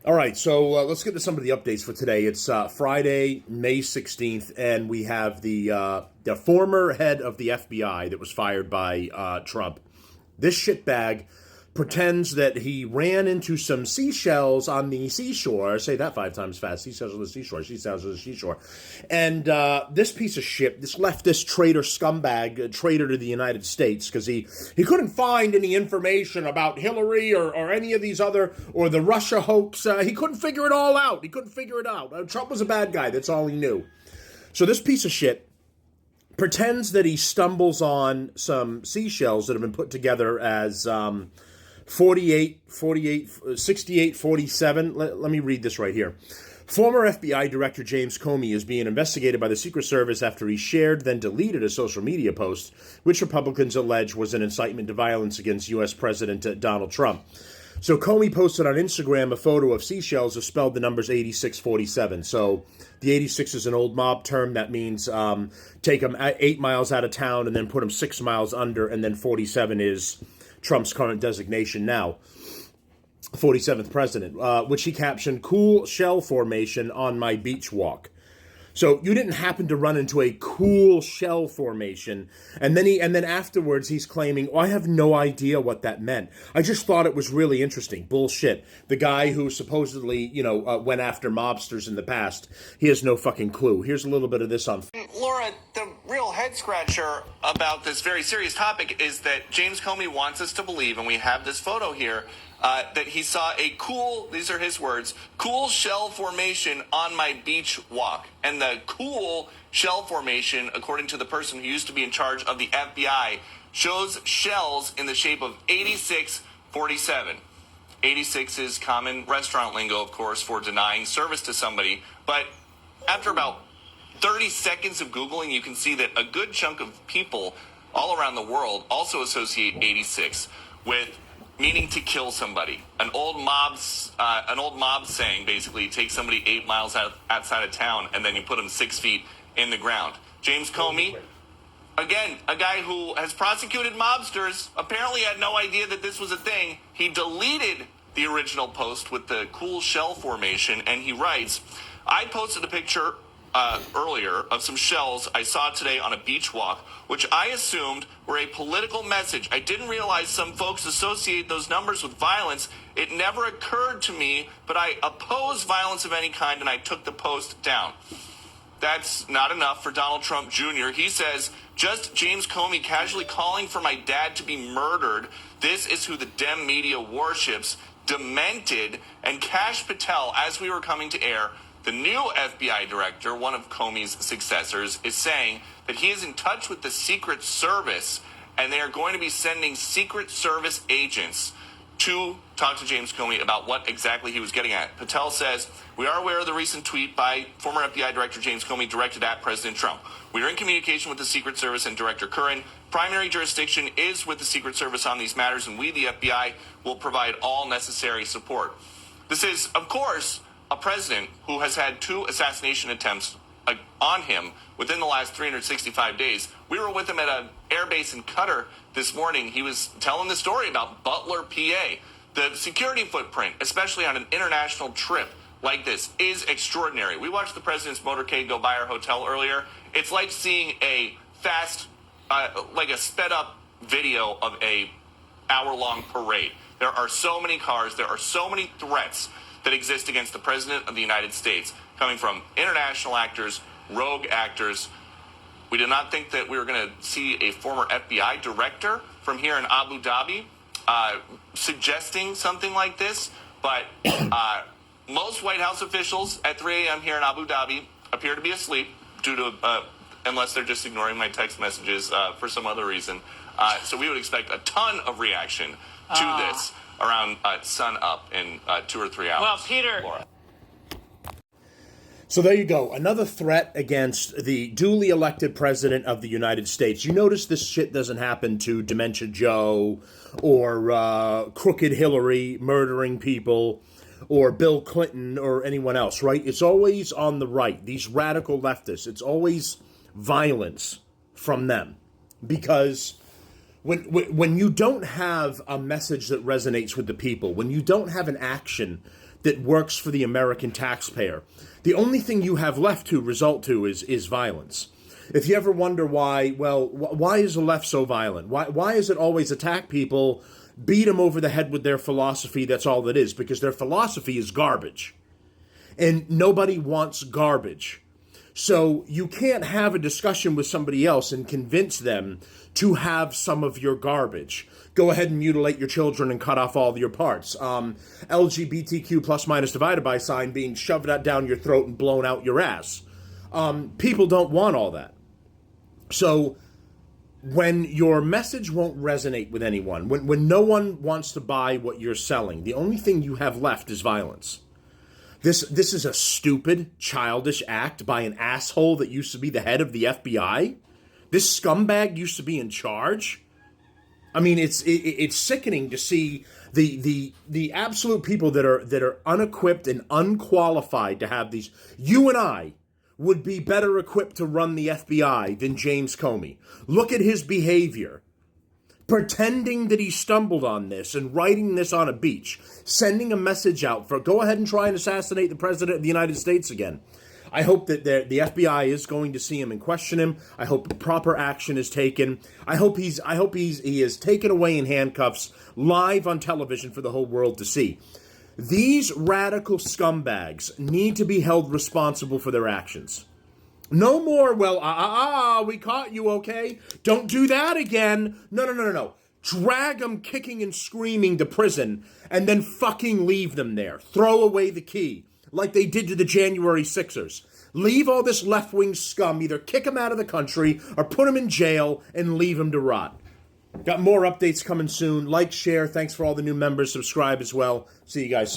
All right, so let's get to some of the updates for today. It's Friday, May 16th, and we have the former head of the FBI that was fired by Trump. This shitbag pretends that he ran into some seashells on the seashore. Say that 5 times fast. Seashells on the seashore. Seashells on the seashore. And this piece of shit, this leftist traitor scumbag, traitor to the United States, because he couldn't find any information about Hillary or any of these other, or the Russia hoax. He couldn't figure it all out. He couldn't figure it out. Trump was a bad guy. That's all he knew. So this piece of shit pretends that he stumbles on some seashells that have been put together as 68, 47. Let me read this right here. Former FBI Director James Comey is being investigated by the Secret Service after he shared, then deleted a social media post, which Republicans allege was an incitement to violence against U.S. President Donald Trump. So Comey posted on Instagram a photo of seashells that spelled the numbers 8647. So the 86 is an old mob term. That means take them 8 miles out of town and then put them 6 miles under, and then 47 is Trump's current designation now, 47th president, which he captioned, "Cool shell formation on my beach walk." So you didn't happen to run into a cool shell formation, and then afterwards he's claiming, "Oh, I have no idea what that meant. I just thought it was really interesting." Bullshit. The guy who supposedly, went after mobsters in the past, he has no fucking clue. Here's a little bit of this on. Laura, the real head scratcher about this very serious topic is that James Comey wants us to believe, and we have this photo here, that he saw a cool, these are his words, cool shell formation on my beach walk. And the cool shell formation, according to the person who used to be in charge of the FBI, shows shells in the shape of 8647. 86 is common restaurant lingo, of course, for denying service to somebody. But after about 30 seconds of Googling, you can see that a good chunk of people all around the world also associate 86 with meaning to kill somebody. An old mob saying, basically, you take somebody 8 miles outside of town and then you put them 6 feet in the ground. James Comey, again, a guy who has prosecuted mobsters, apparently had no idea that this was a thing. He deleted the original post with the cool shell formation, and he writes, "I posted a picture earlier of some shells I saw today on a beach walk, which I assumed were a political message. I didn't realize some folks associate those numbers with violence. It never occurred to me, but I oppose violence of any kind, and I took the post down." That's not enough for Donald Trump Jr. He says, "Just James Comey casually calling for my dad to be murdered. This is who the Dem media worships. Demented." And Kash Patel, as we were coming to air, the new FBI director, one of Comey's successors, is saying that he is in touch with the Secret Service, and they are going to be sending Secret Service agents to talk to James Comey about what exactly he was getting at. Patel says, "We are aware of the recent tweet by former FBI Director James Comey directed at President Trump. We are in communication with the Secret Service and Director Curran. Primary jurisdiction is with the Secret Service on these matters, and we, the FBI, will provide all necessary support." This is, of course, a president who has had 2 assassination attempts on him within the last 365 days. We were with him at an airbase in Qatar this morning. He was telling the story about Butler, PA. The security footprint, especially on an international trip like this, is extraordinary. We watched the president's motorcade go by our hotel earlier. It's like seeing a fast, like a sped up video of a hour-long parade. There are so many cars. There are so many threats that exist against the President of the United States, coming from international actors, rogue actors. We did not think that we were going to see a former FBI director from here in Abu Dhabi suggesting something like this, but most White House officials at 3 a.m. here in Abu Dhabi appear to be asleep due to, unless they're just ignoring my text messages for some other reason. So we would expect a ton of reaction to this around sun up in 2 or 3 hours. Well, Peter. Laura. So there you go. Another threat against the duly elected president of the United States. You notice this shit doesn't happen to Dementia Joe or Crooked Hillary murdering people or Bill Clinton or anyone else, right? It's always on the right. These radical leftists. It's always violence from them. Because when you don't have a message that resonates with the people, when you don't have an action that works for the American taxpayer. The only thing you have left to result to is violence. If you ever wonder why is the left so violent? Why is it always attack people, beat them over the head with their philosophy? That's all it is, because their philosophy is garbage. And nobody wants garbage. So you can't have a discussion with somebody else and convince them to have some of your garbage. Go ahead and mutilate your children and cut off all your parts. LGBTQ plus minus divided by sign being shoved down your throat and blown out your ass. People don't want all that. So when your message won't resonate with anyone, when no one wants to buy what you're selling, the only thing you have left is violence. This is a stupid, childish act by an asshole that used to be the head of the FBI. This scumbag used to be in charge. I mean, it's sickening to see the absolute people that are unequipped and unqualified to have these. You and I would be better equipped to run the FBI than James Comey. Look at his behavior. Pretending that he stumbled on this and writing this on a beach, sending a message out for go ahead and try and assassinate the president of the United States again. I hope that the FBI is going to see him and question him. I hope proper action is taken. I hope he is taken away in handcuffs live on television for the whole world to see. These radical scumbags need to be held responsible for their actions. No more, we caught you, okay? Don't do that again. No. Drag them kicking and screaming to prison and then fucking leave them there. Throw away the key, like they did to the January 6ers. Leave all this left-wing scum, either kick them out of the country or put them in jail and leave them to rot. Got more updates coming soon. Like, share. Thanks for all the new members. Subscribe as well. See you guys soon.